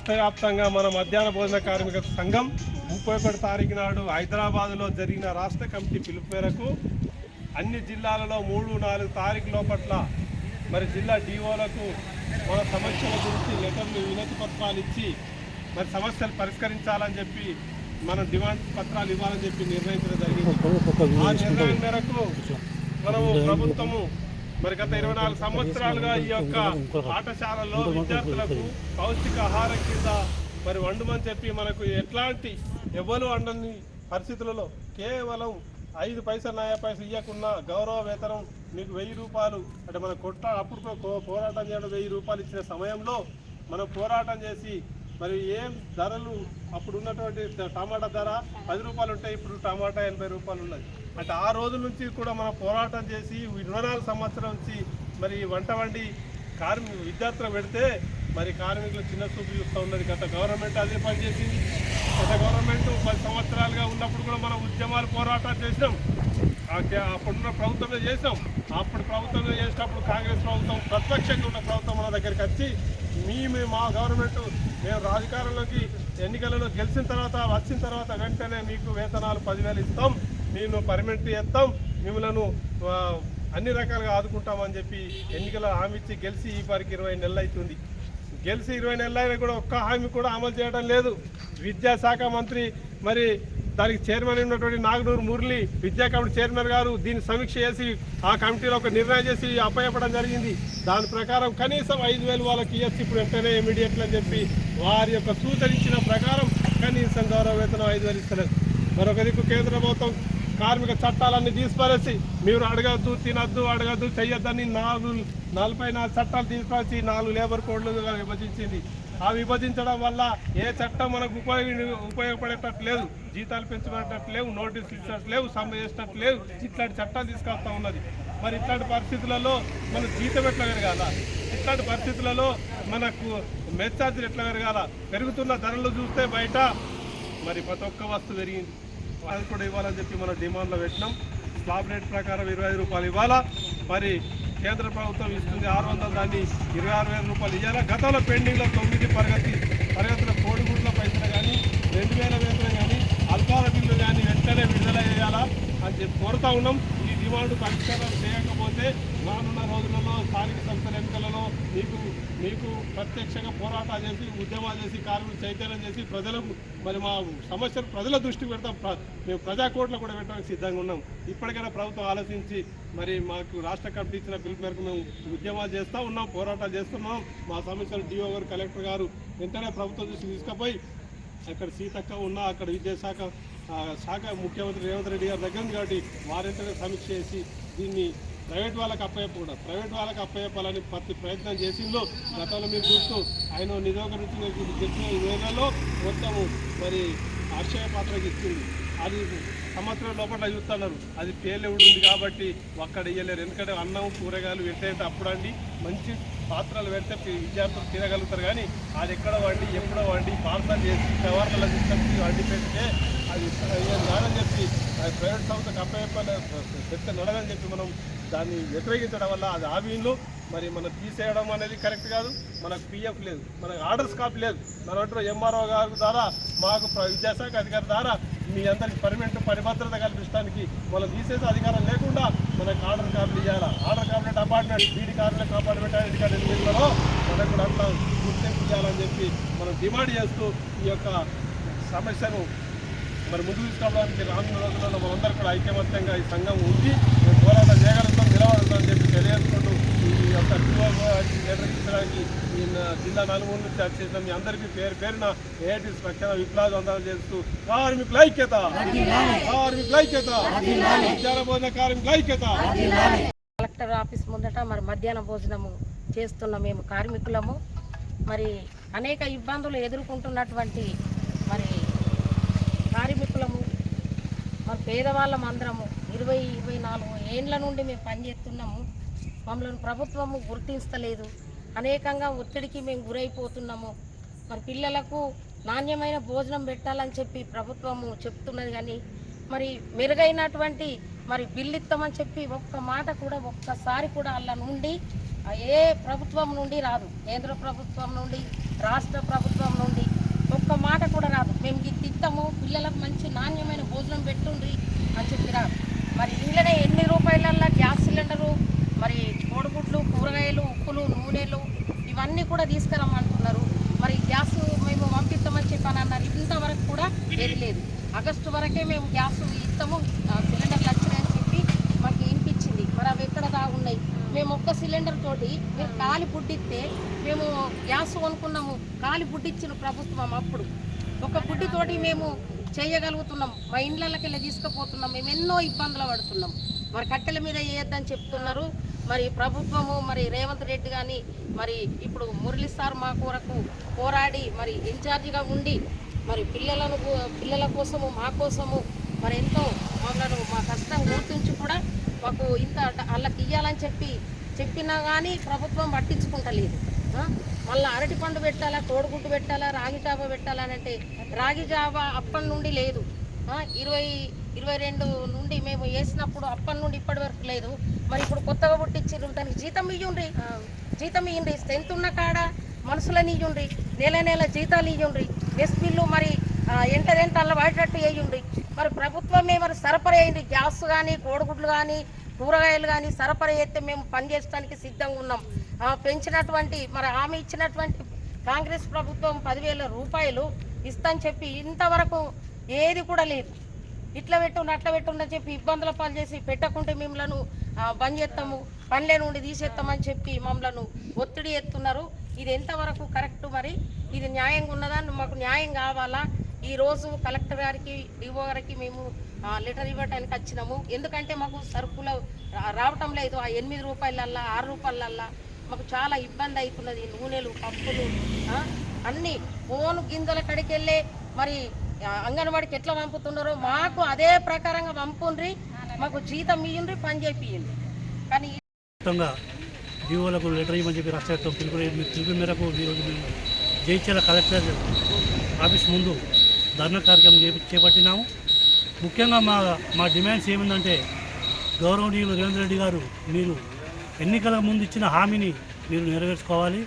రాష్ట్ర వ్యాప్తంగా మన మధ్యాహ్న భోజన కార్మిక సంఘం 31 తారీఖు నాడు హైదరాబాద్లో జరిగిన రాష్ట్ర కమిటీ పిలుపు మేరకు అన్ని జిల్లాలలో 3-4 తారీఖు లోపట్ల మరి జిల్లా డిఓలకు మన సమస్యల గురించి లెటర్లు వినతి పత్రాలు ఇచ్చి మరి సమస్యలు పరిష్కరించాలని చెప్పి మనం డిమాండ్ పత్రాలు ఇవ్వాలని చెప్పి నిర్ణయించడం జరిగింది. ఆ నిర్ణయం మేరకు మనము ప్రభుత్వము మరి గత 24 సంవత్సరాలుగా ఈ యొక్క పాఠశాలలో విద్యార్థులకు పౌష్టికాహారం కింద మరి వండమని చెప్పి మనకు ఎట్లాంటి ఎవరు వండని పరిస్థితులలో కేవలం 5 పైసలు 9 పైసలు ఇవ్వకుండా గౌరవ వేతనం మీకు 1000 రూపాయలు అంటే మనం అప్పుడు పోరాటం చేయడం 1000 రూపాయలు ఇచ్చిన సమయంలో మనం పోరాటం చేసి మరి ఏం ధరలు అప్పుడు ఉన్నటువంటి టమాటా ధర 10 రూపాయలు ఉంటాయి, ఇప్పుడు టమాటా 80 రూపాయలు ఉన్నది. అంటే ఆ రోజు నుంచి కూడా మనం పోరాటం చేసి 24 సంవత్సరం నుంచి మరి వంట వండి విద్యార్థులు పెడితే మరి కార్మికులు చిన్న చూపు చూస్తూ ఉన్నది. గత గవర్నమెంట్ అదే పనిచేసింది. గత గవర్నమెంట్ 10 సంవత్సరాలుగా ఉన్నప్పుడు కూడా మనం ఉద్యమాలు పోరాటాలు చేసినాం. అప్పుడున్న ప్రభుత్వమే చేసాం. అప్పుడు ప్రభుత్వంలో చేసినప్పుడు కాంగ్రెస్ ప్రభుత్వం ప్రతిపక్షంగా ఉన్న ప్రభుత్వం మన దగ్గరికి వచ్చి మా గవర్నమెంట్ మేము రాజకీయాల్లోకి ఎన్నికలలో గెలిచిన తర్వాత వచ్చిన తర్వాత వెంటనే మీకు వేతనాలు 10,000 ఇస్తాం, మేము పర్మనెంట్ చేస్తాం, మిమ్మల్ని అన్ని రకాలుగా ఆదుకుంటామని చెప్పి ఎన్నికల హామీ ఇచ్చి గెలిచి ఈ వారికి 20 నెలలు అవుతుంది. గెలిచి 20 నెలలు అయినా కూడా ఒక్క హామీ కూడా అమలు చేయడం లేదు. విద్యాశాఖ మంత్రి మరి దానికి చైర్మన్ ఉన్నటువంటి నాగనూరు మురళి విద్యా కమిటీ చైర్మన్ గారు దీన్ని సమీక్ష చేసి ఆ కమిటీలో ఒక నిర్ణయం చేసి అప్పయ్యపడం జరిగింది. దాని ప్రకారం కనీసం 5,000 వాళ్ళకి ఇవ్వచ్చు ఇప్పుడు వెంటనే ఇమీడియట్లు అని చెప్పి వారి యొక్క సూచన ఇచ్చిన ప్రకారం కనీసం గౌరవ వేతనం 5,000 ఇస్తలేదు. మరొక దిక్కు కేంద్ర ప్రభుత్వం కార్మిక చట్టాలన్నీ తీసుకురేసి మీరు అడగద్దు, తినద్దు, అడగద్దు, చెయ్యొద్దని 44 చట్టాలు తీసుకొచ్చి 4 లేబర్ కోడ్లుగా విభజించింది. ఆ విభజించడం వల్ల ఏ చట్టం మనకు ఉపయోగపడేటట్టు లేదు, జీతాలు పెంచుకునేటట్టు లేవు, నోటీసులు ఇచ్చినట్టు లేవు, సమ్మె చేసినట్టు లేవు, ఇట్లాంటి చట్టాలు తీసుకొస్తా ఉన్నది. మరి ఇట్లాంటి పరిస్థితులలో మన జీతం ఎట్లా పెరగాల, ఇట్లాంటి పరిస్థితులలో మనకు మెచ్చార్జీలు ఎట్లా పెరగాల, పెరుగుతున్న ధరలు చూస్తే బయట మరి ప్రతి ఒక్క వస్తువు పెరిగింది. అది కూడా ఇవ్వాలని చెప్పి మనం డిమాండ్లో పెట్టినాం. స్లాబ్ రేట్ ప్రకారం 25 రూపాయలు ఇవ్వాలా, మరి కేంద్ర ప్రభుత్వం ఇస్తుంది 600, దాన్ని 26,000 రూపాయలు ఇవ్వాలా. గతంలో పెండింగ్లో 9 తరగతుల కోడిగుడ్ల పైసలు కానీ 2,000 వేతనం కానీ అల్పాల బిల్లు కానీ వెంటనే విడుదల చేయాలా అని చెప్పి కోరుతా ఉన్నాం. ఈ డిమాండ్ పరిష్కారం చేయకపోతే రానున్న రోజులలో స్థానిక సంస్థల ఎన్నికలలో మీకు ప్రత్యక్షంగా పోరాటాలు చేసి ఉద్యమాలు చేసి కార్మికులు చైతన్యం చేసి ప్రజలకు మరి మా సమస్యలు ప్రజల దృష్టికి పెడతాం. మేము ప్రజాకోర్టులో కూడా పెట్టడానికి సిద్ధంగా ఉన్నాం. ఇప్పటికైనా ప్రభుత్వం ఆలోచించి మరి మాకు రాష్ట్ర కమిటీ ఇచ్చిన పిలుపు మేరకు మేము ఉద్యమాలు చేస్తూ ఉన్నాం, పోరాటాలు చేస్తున్నాం. మా సమస్యలు డిఓ గారు, కలెక్టర్ గారు వెంటనే ప్రభుత్వం దృష్టికి తీసుకుపోయి అక్కడ సీతక్క ఉన్నా అక్కడ విద్యాశాఖ ముఖ్యమంత్రి రేవంత్ రెడ్డి గారి దగ్గర ఉంది కాబట్టి వారింటనే సమీక్ష చేసి దీన్ని ప్రైవేట్ వాళ్ళకి అప్పయ్యాలని ప్రతి ప్రయత్నం చేసిందో గతంలో మీరు చూస్తూ ఆయన నిజోకరించి చెప్పిన వేళల్లో మొత్తము మరి అక్షయ పాత్రకి ఇచ్చింది. అది సంవత్సరం లోపల చూస్తున్నారు. అది పేర్లు ఉంది కాబట్టి ఒక్కడ ఇయ్యలేరు. ఎందుకంటే అన్నం కూరగాయలు పెట్టేంటే అప్పుడండి మంచి పాత్రలు పెడితే విద్యార్థులు తినగలుగుతారు. కానీ అది ఎక్కడ వండి ఎప్పుడో వండి పార్సల్ చేసి వ్యవహారాలు తీసుకొచ్చి వండి పెడితే అది నానని చెప్పి ప్రైవేట్ సంస్థకు పెడితే నడదని చెప్పి మనం దాన్ని వ్యతిరేకించడం వల్ల అది హామీలు మరి మనం తీసేయడం అనేది కరెక్ట్ కాదు. మనకు పిఎఫ్ లేదు, మనకు ఆర్డర్స్ కాపీ లేదు. మన అంటారు ఎంఆర్ఓ గారి ద్వారా మాకు విద్యాశాఖ అధికారి ద్వారా మీ అందరికి పర్మనెంట్ పరిభద్రత కల్పించడానికి మనం తీసేసే అధికారం లేకుండా మనకు ఆర్డర్ కాపీలు ఇవ్వాలా. ఆర్డర్ కాపీ అపార్ట్మెంట్ బీడీ కార్మికులకు అపార్ట్మెంట్ అధికారుల ఎన్నికలలో మనకు కూడా అట్లా గుర్తింపు ఇవ్వాలని చెప్పి మనం డిమాండ్ చేస్తూ ఈ యొక్క సమస్యను మరి ముందుకు తీసుకోవడానికి రానున్న రోజుల్లో మనందరూ కూడా ఐకమత్యంగా ఈ సంఘం ఉండి మేము పోరాటం చేయగలుగుతాం, నిలబడతామని చెప్పి తెలియజేసుకుంటూ ఈ యొక్క నిర్వహించడానికి ఈ జిల్లా నలుమూల నుంచి వచ్చేసిన మీ అందరికీ పేరున ఏఐటీసీ పక్షాన విప్లవాలు చేస్తూ కార్మికుల ఐక్యత, మధ్యాహ్న భోజన కార్మికుల ఐక్యత. కలెక్టర్ ఆఫీస్ ముందట మరి మధ్యాహ్న భోజనము చేస్తున్న మేము కార్మికులము మరి అనేక ఇబ్బందులు ఎదుర్కొంటున్నటువంటి మరి కార్మికులము మరి పేదవాళ్ళం అందరము 20-24 ఏండ్ల నుండి మేము పనిచేస్తున్నాము. మమ్మల్ని ప్రభుత్వము గుర్తించలేదు. అనేకంగా ఒత్తిడికి మేము గురైపోతున్నాము. మరి పిల్లలకు నాణ్యమైన భోజనం పెట్టాలని చెప్పి ప్రభుత్వము చెప్తున్నది. కానీ మరి మెరుగైనటువంటి మరి బిల్లు ఇస్తామని చెప్పి ఒక్క మాట కూడా ఒక్కసారి కూడా అలా నుండి ఏ ప్రభుత్వం నుండి రాదు. కేంద్ర ప్రభుత్వం నుండి రాష్ట్ర ప్రభుత్వం నుండి ఒక్క మాట కూడా రాదు. మేము ఇది ఇస్తాము, పిల్లలకు మంచి నాణ్యమైన భోజనం పెట్టుండ్రి అని చెప్పిరారు. మరి ఇంట్లోనే ఎన్ని రూపాయలల్లో గ్యాస్ సిలిండరు, మరి కోడిగుడ్లు, కూరగాయలు, ఉప్పులు, నూనెలు ఇవన్నీ కూడా తీసుకురమ్మంటున్నారు. మరి గ్యాస్ మేము పంపిస్తామని చెప్పని అన్నారు. ఇంతవరకు కూడా ఏది లేదు. ఆగస్టు వరకే మేము గ్యాస్ ఇస్తాము, సిలిండర్లు వచ్చినాయని చెప్పి మాకు వినిపించింది. మరి అవి ఎక్కడ దాగున్నాయి? మేము ఒక్క సిలిండర్ తోటి మీరు కాలి బుడ్డిస్తే మేము గ్యాస్ కొనుక్కున్నాము. కాలి బుడ్డిచ్చిన ప్రభుత్వం అప్పుడు ఒక బుడ్డితోటి మేము చేయగలుగుతున్నాం. మా ఇండ్లకి వెళ్ళి తీసుకుపోతున్నాం. మేము ఎన్నో ఇబ్బందులు పడుతున్నాం. మరి కట్టెల మీద వేయొద్దని చెప్తున్నారు. మరి ప్రభుత్వము, మరి రేవంత్ రెడ్డి కానీ, మరి ఇప్పుడు మురళీ సార్ మా కొరకు పోరాడి మరి ఇన్ఛార్జిగా ఉండి మరి పిల్లల కోసము, మా కోసము మరి ఎంతో మమ్మల్ని మా కష్టం గుర్తించి కూడా మాకు ఇంత వాళ్ళకి ఇవ్వాలని చెప్పినా కానీ ప్రభుత్వం పట్టించుకుంటలేదు. మళ్ళీ అరటి పండు పెట్టాలా, కోడిగుడ్డు పెట్టాలా, రాగి జావ పెట్టాలని అంటే రాగి జావ అప్పటి నుండి లేదు. 22 నుండి మేము వేసినప్పుడు అప్పటి నుండి ఇప్పటి వరకు లేదు. మరి ఇప్పుడు కొత్తగా పుట్టించారు, దానికి జీతం ఇయ్యండి. స్ట్రెంత్ ఉన్న కాడ మనుషులని ఇయ్యండి, నెల జీతాలు ఇయ్యండి, మెస్ బిల్లు మరి ఎంటలా వాడేటట్టు వేయండి. మరి ప్రభుత్వమే మరి సరఫరా అయ్యింది. గ్యాస్ కానీ, కోడిగుడ్లు కానీ, కూరగాయలు కానీ సరఫరా చేస్తే మేము పనిచేయడానికి సిద్ధంగా ఉన్నాం. పెంచినటువంటి మరి హామీ ఇచ్చినటువంటి కాంగ్రెస్ ప్రభుత్వం 10,000 రూపాయలు ఇస్తాని చెప్పి ఇంతవరకు ఏది కూడా లేదు. ఇట్లా పెట్టుండి అట్లా పెట్టుండని చెప్పి ఇబ్బందుల పాలు చేసి పెట్టకుంటే మిమ్మల్ని బంద్ చేస్తాము, పనిలే నుండి తీసేస్తామని చెప్పి మమ్మల్ని ఒత్తిడి ఎత్తున్నారు. ఇది ఎంతవరకు కరెక్ట్? మరి ఇది న్యాయంగా ఉన్నదా? మాకు న్యాయం కావాలా? ఈరోజు కలెక్టర్ గారికి, డిఓ గారికి మేము లెటర్ ఇవ్వడానికి వచ్చినాము. ఎందుకంటే మాకు సరుకులు రావటం లేదు. ఆ 8 రూపాయలల్లా, 6 రూపాయలల్లా మాకు చాలా ఇబ్బంది అవుతున్నది. నూనెలు, పప్పులు అన్నీ ఫోను గింజల కడికి వెళ్ళే మరి అంగన్వాడికి ఎట్లా పంపుతున్నారో మాకు అదే ప్రకారంగా పంపుండ్రి, మాకు జీతం ఇయ్యండ్రి, పని చేపియండి. కానీ డిఓలకు లెటర్ ఇవ్వమని చెప్పి రాష్ట్ర పిలుపు మేరకు ఈరోజు మేము జైత్యాల కలెక్టర్ ఆఫీస్ ముందు ధర్నా కార్యక్రమం చేపట్టినాము. ముఖ్యంగా మా డిమాండ్స్ ఏమిందంటే, గౌరవనీయులు రేవంత్ రెడ్డి గారు మీరు ఎన్నికల ముందు ఇచ్చిన హామీని మీరు నెరవేర్చుకోవాలి.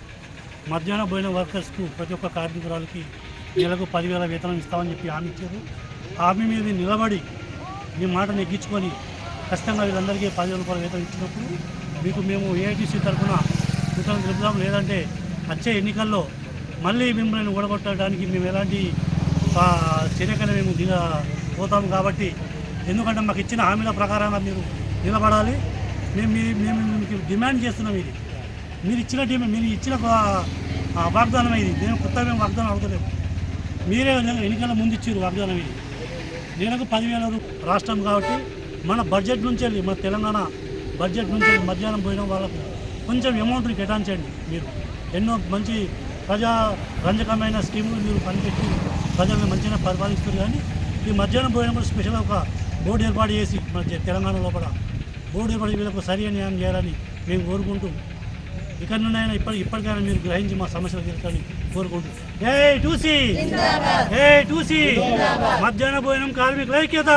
మధ్యాహ్న భోజన వర్కర్స్కు ప్రతి ఒక్క కార్మికురాలకి నెలకు 10,000 వేతనం ఇస్తామని చెప్పి హామీ ఇచ్చారు. హామీ మీద నిలబడి మీ మాట నెగ్గించుకొని ఖచ్చితంగా వీళ్ళందరికీ 10,000 రూపాయల వేతనం ఇచ్చినప్పుడు మీకు మేము ఏఐటీసీ తరఫున సూచనలు తెలుపుదాం. లేదంటే వచ్చే ఎన్నికల్లో మళ్ళీ మిమ్మల్ని ఓడగొట్టడానికి మేము ఎలాంటి చర్యకైనా మేము పోతాము. కాబట్టి ఎందుకంటే మాకు ఇచ్చిన హామీల ప్రకారంగా మీరు నిలబడాలి. మేము మీకు డిమాండ్ చేస్తున్నాం. ఇది మీరు ఇచ్చిన వాగ్దానం. ఇది నేను కొత్తగా మేము వాగ్దానం అడుగుతలేము. మీరే ఎన్నికల ముందు ఇచ్చారు వాగ్దానం. ఇది నెలకు 10,000 రాష్ట్రం కాబట్టి మన బడ్జెట్ నుంచి వెళ్ళి, మన తెలంగాణ బడ్జెట్ నుంచి వెళ్ళి మధ్యాహ్నం పోయిన వాళ్ళకు కొంచెం అమౌంట్ని కేటాయించండి. మీరు ఎన్నో మంచి ప్రజారంజకమైన స్కీములు మీరు పనిపెట్టి ప్రజలను మంచిగా పరిపాలిస్తారు. కానీ ఈ మధ్యాహ్నం పోయిన కూడా స్పెషల్గా ఒక బోర్డు ఏర్పాటు చేసి మన తెలంగాణ లోపల బోర్డు ఏర్పాటు వీళ్ళకు సరైన న్యాయం చేయాలని మేము కోరుకుంటూ, ఇక్కడ నుండి ఇప్పటికైనా మీరు గ్రహించి మా సమస్యలు తీర్చాలని కోరుకుంటూ టూసీ మధ్యాహ్న భోజనం కార్మికుల ఐక్యత.